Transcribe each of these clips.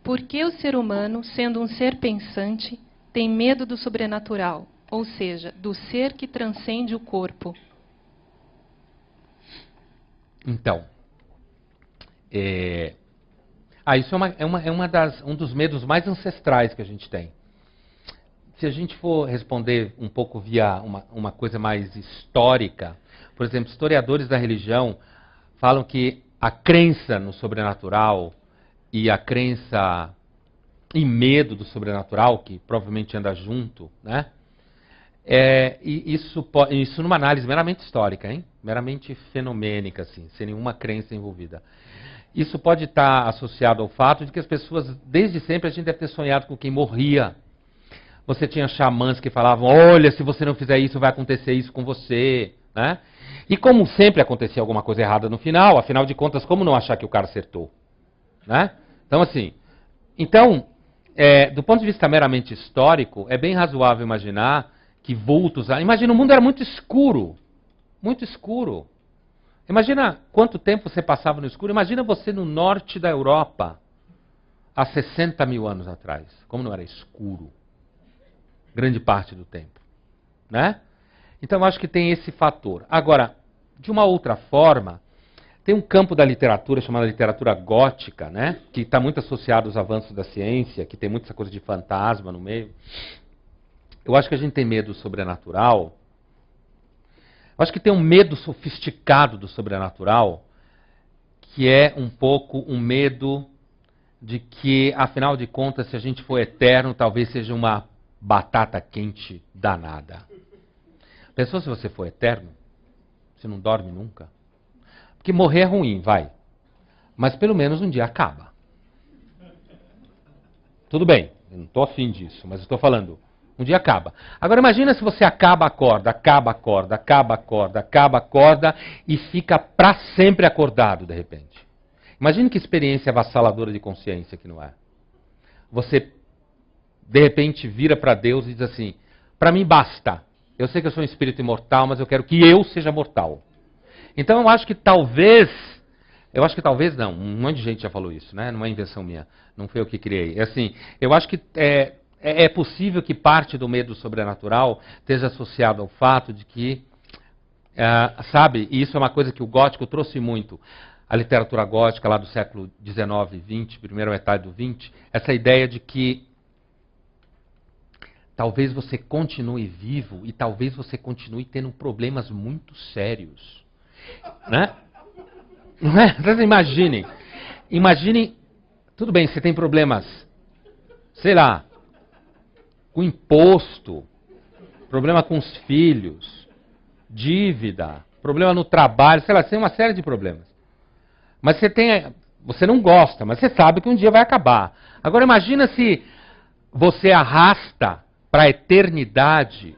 Por que o ser humano, sendo um ser pensante, tem medo do sobrenatural? Ou seja, do ser que transcende o corpo? Então, isso um dos medos mais ancestrais que a gente tem. Se a gente for responder um pouco via uma coisa mais histórica, por exemplo, historiadores da religião falam que a crença no sobrenatural e a crença e medo do sobrenatural, que provavelmente anda junto, né? Isso numa análise meramente histórica, hein? Meramente fenomênica, assim, sem nenhuma crença envolvida. Isso pode estar associado ao fato de que as pessoas, desde sempre, a gente deve ter sonhado com quem morria. Você tinha xamãs que falavam, olha, se você não fizer isso, vai acontecer isso com você, né? E como sempre acontecia alguma coisa errada no final, afinal de contas, como não achar que o cara acertou? Né? Então, assim, do ponto de vista meramente histórico, é bem razoável imaginar que vultos... Imagina, o mundo era muito escuro. Muito escuro. Imagina quanto tempo você passava no escuro. Imagina você no norte da Europa, há 60 mil anos atrás. Como não era escuro. Grande parte do tempo. Né? Então, eu acho que tem esse fator. Agora, de uma outra forma, tem um campo da literatura chamado literatura gótica, né? Que está muito associado aos avanços da ciência, que tem muita coisa de fantasma no meio. Eu acho que a gente tem medo do sobrenatural. Eu acho que tem um medo sofisticado do sobrenatural, que é um pouco um medo de que, afinal de contas, se a gente for eterno, talvez seja uma batata quente danada. Pensou se você for eterno? Você não dorme nunca? Porque morrer é ruim, vai. Mas pelo menos um dia acaba. Tudo bem, eu não estou afim disso, mas estou falando, um dia acaba. Agora imagina se você acaba, acorda, acaba, acorda, acaba, acorda, acaba, acorda e fica para sempre acordado de repente. Imagina que experiência avassaladora de consciência que não é. Você, de repente, vira para Deus e diz assim, para mim basta. Eu sei que eu sou um espírito imortal, mas eu quero que eu seja mortal. Então eu acho que talvez não, um monte de gente já falou isso, né? Não é invenção minha, não foi eu que criei. É assim, eu acho que é possível que parte do medo sobrenatural esteja associado ao fato de que, sabe, e isso é uma coisa que o gótico trouxe muito, a literatura gótica lá do século XIX e XX, primeira metade do XX, essa ideia de que talvez você continue vivo e talvez você continue tendo problemas muito sérios. Né? Não é? Vocês imaginem, tudo bem, você tem problemas, sei lá, com imposto, problema com os filhos, dívida, problema no trabalho, sei lá, você tem uma série de problemas. Mas você não gosta, mas você sabe que um dia vai acabar. Agora imagina se você arrasta para a eternidade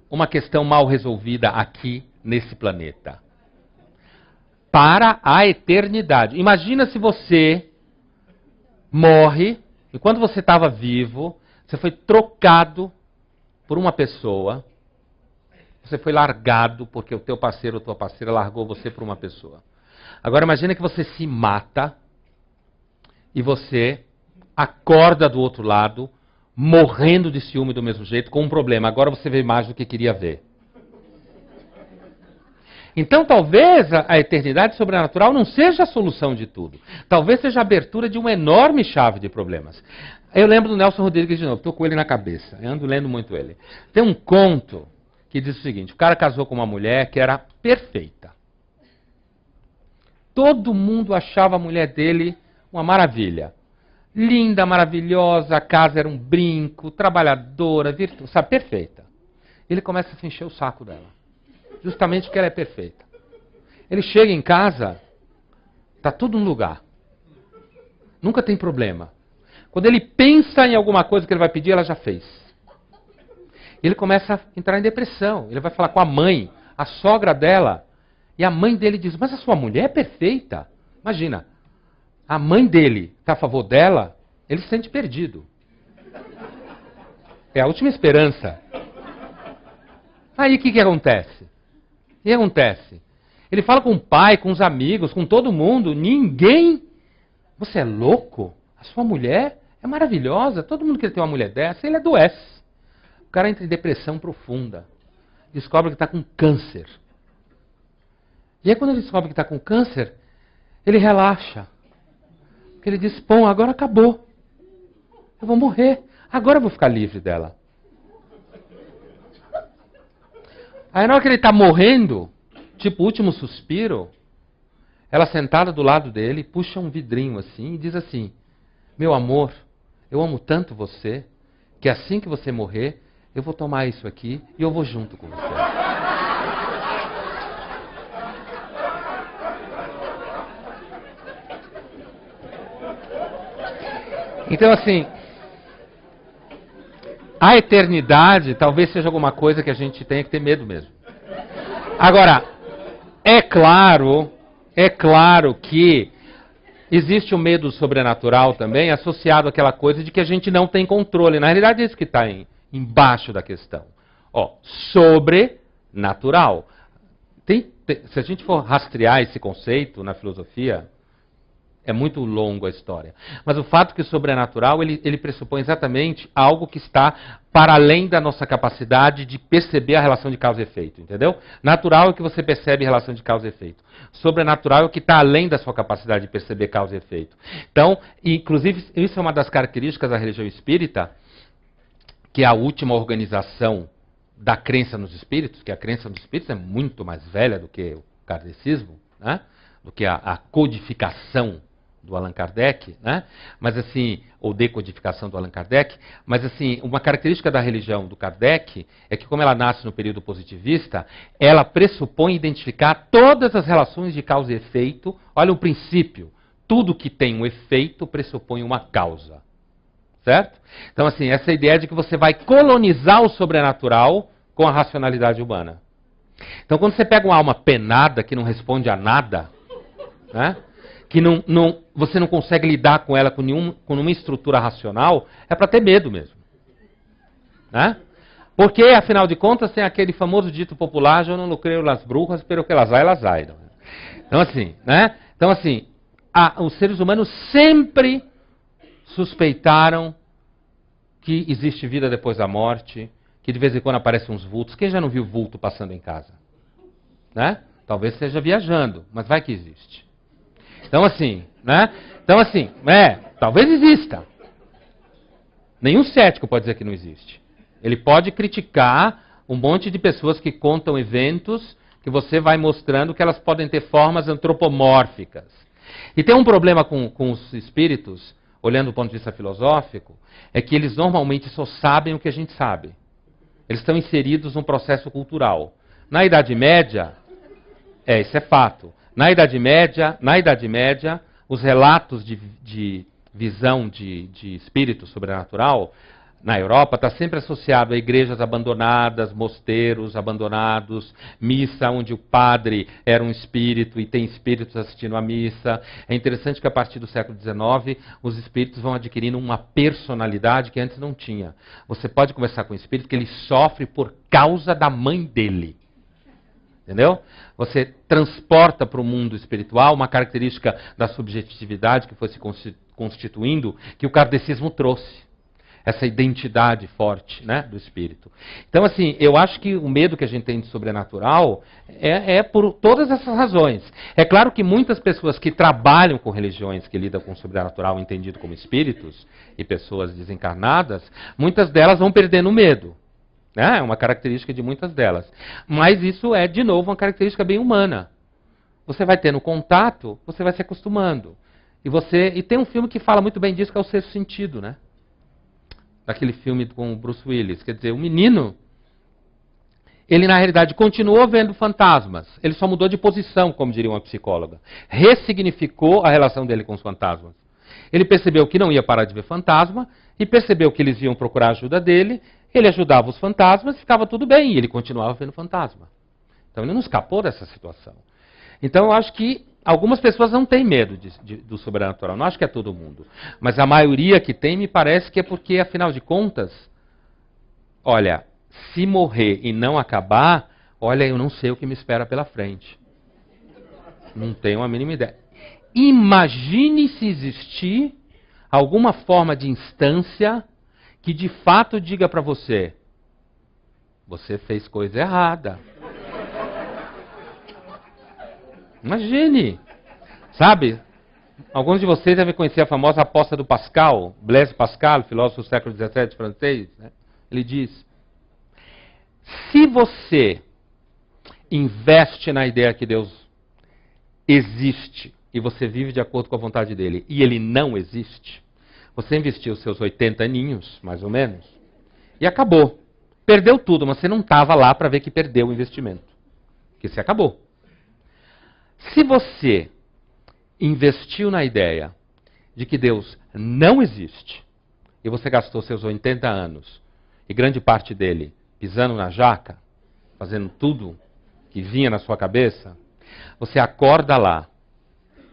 uma questão mal resolvida aqui nesse planeta. Para a eternidade. Imagina se você morre e quando você estava vivo, você foi trocado por uma pessoa, você foi largado porque o teu parceiro ou tua parceira largou você por uma pessoa. Agora imagina que você se mata e você acorda do outro lado, morrendo de ciúme do mesmo jeito, com um problema. Agora você vê mais do que queria ver. Então talvez a eternidade sobrenatural não seja a solução de tudo. Talvez seja a abertura de uma enorme chave de problemas. Eu lembro do Nelson Rodrigues de novo, estou com ele na cabeça, eu ando lendo muito ele. Tem um conto que diz o seguinte, o cara casou com uma mulher que era perfeita. Todo mundo achava a mulher dele uma maravilha. Linda, maravilhosa, a casa era um brinco, trabalhadora, sabe, perfeita. Ele começa a se encher o saco dela. Justamente porque ela é perfeita. Ele chega em casa, está tudo no lugar. Nunca tem problema. Quando ele pensa em alguma coisa que ele vai pedir, ela já fez. Ele começa a entrar em depressão. Ele vai falar com a mãe, a sogra dela, e a mãe dele diz, mas a sua mulher é perfeita. Imagina, a mãe dele está a favor dela, ele se sente perdido. É a última esperança. Aí o que acontece? O que acontece? Ele fala com o pai, com os amigos, com todo mundo, ninguém... Você é louco? A sua mulher é maravilhosa, todo mundo quer ter uma mulher dessa, ele adoece. O cara entra em depressão profunda, descobre que está com câncer. E aí quando ele descobre que está com câncer, ele relaxa. Porque ele diz, bom, agora acabou. Eu vou morrer, agora eu vou ficar livre dela. Aí na hora que ele está morrendo, tipo o último suspiro, ela sentada do lado dele, puxa um vidrinho assim e diz assim, meu amor, eu amo tanto você, que assim que você morrer, eu vou tomar isso aqui e eu vou junto com você. Então assim, a eternidade talvez seja alguma coisa que a gente tenha que ter medo mesmo. Agora, é claro que existe o medo sobrenatural também associado àquela coisa de que a gente não tem controle. Na realidade é isso que está embaixo da questão. Ó, sobrenatural. Se a gente for rastrear esse conceito na filosofia, é muito longo a história. Mas o fato que o sobrenatural, ele pressupõe exatamente algo que está para além da nossa capacidade de perceber a relação de causa e efeito, entendeu? Natural é que você percebe a relação de causa e efeito. Sobrenatural é o que está além da sua capacidade de perceber causa e efeito. Então, inclusive, isso é uma das características da religião espírita, que é a última organização da crença nos espíritos, que a crença nos espíritos é muito mais velha do que o kardecismo, né? Do que a codificação do Allan Kardec, né? Mas assim, ou decodificação do Allan Kardec, mas assim, uma característica da religião do Kardec é que como ela nasce no período positivista, ela pressupõe identificar todas as relações de causa e efeito. Olha o princípio, tudo que tem um efeito pressupõe uma causa. Certo? Então assim, essa ideia de que você vai colonizar o sobrenatural com a racionalidade humana. Então quando você pega uma alma penada que não responde a nada, né? Que você não consegue lidar com ela com nenhuma estrutura racional, é para ter medo mesmo. Né? Porque, afinal de contas, tem aquele famoso dito popular, eu não creio nas brujas, pero que las hay. Então, assim, né? Então, assim, os seres humanos sempre suspeitaram que existe vida depois da morte, que de vez em quando aparecem uns vultos. Quem já não viu vulto passando em casa? Né? Talvez esteja viajando, mas vai que existe. Então assim, né? Então assim, talvez exista. Nenhum cético pode dizer que não existe. Ele pode criticar um monte de pessoas que contam eventos que você vai mostrando que elas podem ter formas antropomórficas. E tem um problema com os espíritos, olhando do ponto de vista filosófico, é que eles normalmente só sabem o que a gente sabe. Eles estão inseridos num processo cultural. Na Idade Média, isso é fato. Na Idade Média, os relatos de visão de espírito sobrenatural na Europa está sempre associado a igrejas abandonadas, mosteiros abandonados, missa onde o padre era um espírito e tem espíritos assistindo à missa. É interessante que a partir do século XIX os espíritos vão adquirindo uma personalidade que antes não tinha. Você pode conversar com o espírito que ele sofre por causa da mãe dele. Entendeu? Você transporta para o mundo espiritual uma característica da subjetividade que foi se constituindo, que o kardecismo trouxe. Essa identidade forte, né, do espírito. Então, assim, eu acho que o medo que a gente tem de sobrenatural é por todas essas razões. É claro que muitas pessoas que trabalham com religiões que lidam com o sobrenatural entendido como espíritos e pessoas desencarnadas, muitas delas vão perdendo o medo. É uma característica de muitas delas. Mas isso é, de novo, uma característica bem humana. Você vai tendo contato, você vai se acostumando. E tem um filme que fala muito bem disso, que é o Sexto Sentido, né? Daquele filme com o Bruce Willis. Quer dizer, o menino, ele na realidade continuou vendo fantasmas. Ele só mudou de posição, como diria uma psicóloga. Ressignificou a relação dele com os fantasmas. Ele percebeu que não ia parar de ver fantasma e percebeu que eles iam procurar a ajuda dele. Ele ajudava os fantasmas, ficava tudo bem, e ele continuava vendo fantasma. Então ele não escapou dessa situação. Então eu acho que algumas pessoas não têm medo do sobrenatural, não acho que é todo mundo. Mas a maioria que tem, me parece que é porque, afinal de contas, olha, se morrer e não acabar, olha, eu não sei o que me espera pela frente. Não tenho a mínima ideia. Imagine se existir alguma forma de instância que de fato diga para você: você fez coisa errada. Imagine, sabe? Alguns de vocês devem conhecer a famosa aposta do Pascal, Blaise Pascal, filósofo do século XVII francês. Né? Ele diz: se você investe na ideia que Deus existe e você vive de acordo com a vontade dele e ele não existe, você investiu seus 80 aninhos, mais ou menos, e acabou. Perdeu tudo, mas você não estava lá para ver que perdeu o investimento. Porque você acabou. Se você investiu na ideia de que Deus não existe, e você gastou seus 80 anos, e grande parte dele pisando na jaca, fazendo tudo que vinha na sua cabeça, você acorda lá,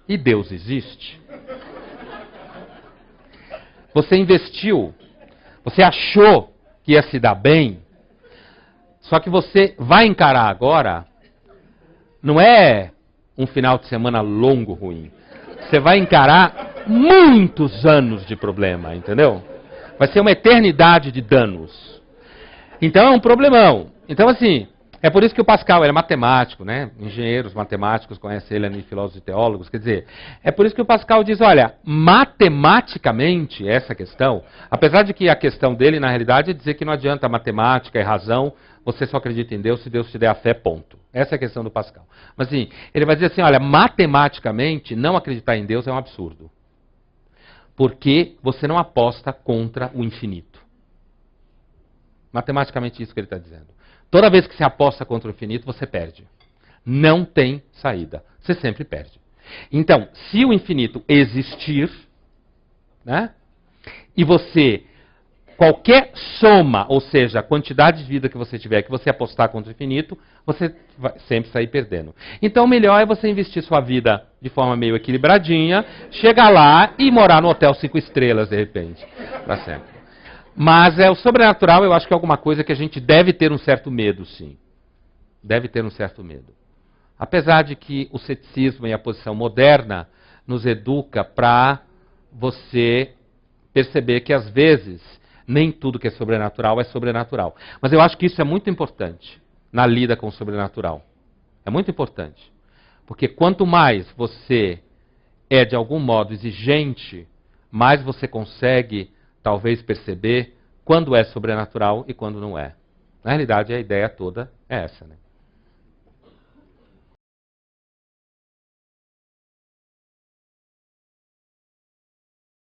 e Deus existe. Você investiu, você achou que ia se dar bem, só que você vai encarar agora, não é um final de semana longo, ruim. Você vai encarar muitos anos de problema, entendeu? Vai ser uma eternidade de danos. Então é um problemão. Então, assim, é por isso que o Pascal, ele é matemático, né? Engenheiros matemáticos conhecem ele, e filósofos e teólogos. Quer dizer, é por isso que o Pascal diz, olha, matematicamente, essa questão, apesar de que a questão dele, na realidade, é dizer que não adianta matemática e razão, você só acredita em Deus se Deus te der a fé, ponto. Essa é a questão do Pascal. Mas, assim, ele vai dizer assim, olha, matematicamente, não acreditar em Deus é um absurdo. Porque você não aposta contra o infinito. Matematicamente, isso que ele está dizendo. Toda vez que você aposta contra o infinito, você perde. Não tem saída. Você sempre perde. Então, se o infinito existir, né, e você, qualquer soma, ou seja, a quantidade de vida que você tiver, que você apostar contra o infinito, você vai sempre sair perdendo. Então, o melhor é você investir sua vida de forma meio equilibradinha, chegar lá e morar no hotel 5 estrelas, de repente, para sempre. Mas o sobrenatural, eu acho que é alguma coisa que a gente deve ter um certo medo, sim. Deve ter um certo medo. Apesar de que o ceticismo e a posição moderna nos educa para você perceber que, às vezes, nem tudo que é sobrenatural é sobrenatural. Mas eu acho que isso é muito importante na lida com o sobrenatural. É muito importante. Porque quanto mais você é, de algum modo, exigente, mais você consegue talvez perceber quando é sobrenatural e quando não é. Na realidade, a ideia toda é essa, né?